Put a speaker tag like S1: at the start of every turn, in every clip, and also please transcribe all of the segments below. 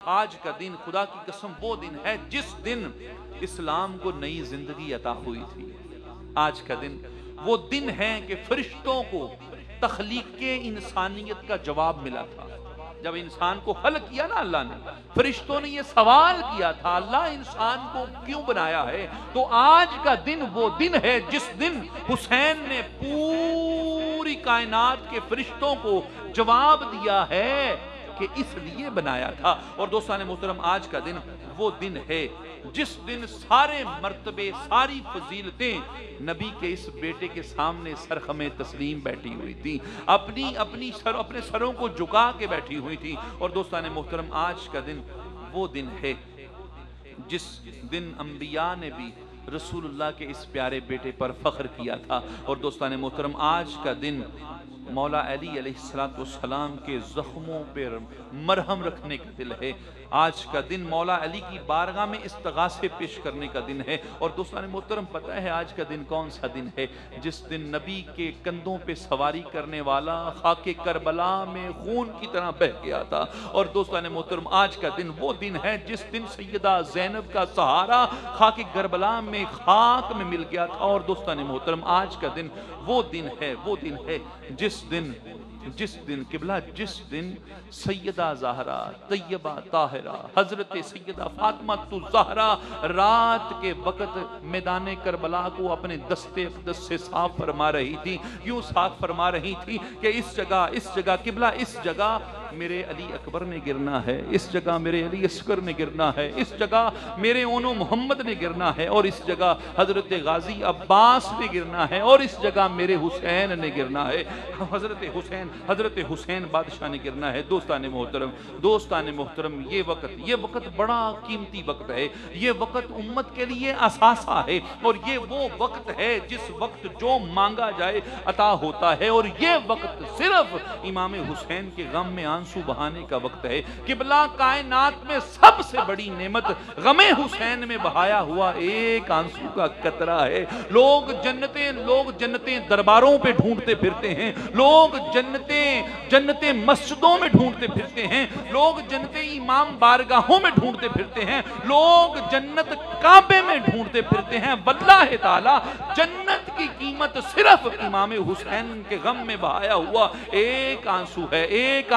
S1: آج کا دن خدا کی قسم وہ دن ہے جس دن اسلام کو نئی زندگی عطا ہوئی تھی۔ آج کا دن وہ دن ہے کہ فرشتوں کو تخلیق انسانیت کا جواب ملا تھا۔ جب انسان کو خلق کیا نا اللہ نے، فرشتوں نے یہ سوال کیا تھا اللہ انسان کو کیوں بنایا ہے؟ تو آج کا دن وہ دن ہے جس دن حسین نے پوری کائنات کے فرشتوں کو جواب دیا ہے کہ اس لیے بنایا تھا۔ اور دوستان محترم، آج کا دن وہ دن ہے جس دن سارے مرتبے، ساری فضیلتیں نبی کے اس بیٹے کے سامنے سرخم تسلیم بیٹھی ہوئی تھی، اپنے سروں کو جھکا کے بیٹھی ہوئی تھی۔ اور دوستان محترم، آج کا دن وہ دن ہے جس دن انبیاء نے بھی رسول اللہ کے اس پیارے بیٹے پر فخر کیا تھا۔ اور دوستان محترم، آج کا دن مولا علی علیہ السلام کے زخموں پر مرہم رکھنے کا دن ہے۔ آج کا دن مولا علی کی بارگاہ میں استغاثے پیش کرنے کا دن ہے۔ اور دوستان محترم، پتہ ہے آج کا دن کون سا دن ہے؟ جس دن نبی کے کندھوں پہ سواری کرنے والا خاک کربلا میں خون کی طرح بہہ گیا تھا۔ اور دوستان محترم، آج کا دن وہ دن ہے جس دن سیدہ زینب کا سہارا خاک کربلا میں خاک میں مل گیا تھا۔ اور دوستان محترم، آج کا دن وہ دن ہے جس دن قبلہ جس دن سیدہ زہرا طیبہ طاہرہ حضرت سیدہ فاطمہ الزہرا رات کے وقت میدان کربلا کو اپنے دست اقدس سے صاف فرما رہی تھی، یوں صاف فرما رہی تھی کہ اس جگہ قبلہ، اس جگہ میرے علی اکبر نے گرنا ہے، اس جگہ میرے علی اصغر نے گرنا ہے، اس جگہ میرے اونو محمد نے گرنا ہے، اور اس جگہ حضرت غازی عباس نے گرنا ہے، اور اس جگہ میرے حسین نے گرنا ہے، حضرت حسین بادشاہ نے گرنا ہے۔ دوستان محترم، یہ وقت بڑا قیمتی وقت ہے، یہ وقت امت کے لیے اثاثہ ہے، اور یہ وہ وقت ہے جس وقت جو مانگا جائے عطا ہوتا ہے، اور یہ وقت صرف امام حسین کے غم میں آنسو بہانے کا وقت ہے۔ قبلہ کائنات میں سب سے بڑی نعمت غم حسین میں بہایا ہوا ایک آنسو کا قطرہ ہے۔ لوگ جنتیں درباروں پہ ڈھونڈتے پھرتے ہیں، لوگ جنتیں مسجدوں میں ڈھونڈتے پھرتے ہیں، لوگ جنتیں امام بارگاہوں میں ڈھونڈتے پھرتے ہیں، لوگ جنت کعبے میں ڈھونڈتے پھرتے ہیں۔ واللہ تعالی جنت کی قیمت صرف امام حسین کے غم میں بہایا ہوا ایک آنسو ہے، ایک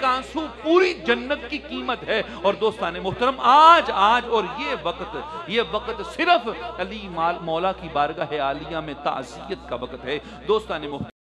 S1: آنسو پوری جنت کی قیمت ہے۔ اور دوستان محترم، آج اور یہ وقت صرف علی مولا کی بارگاہ عالیہ میں تعزیت کا وقت ہے۔ دوستان محترم،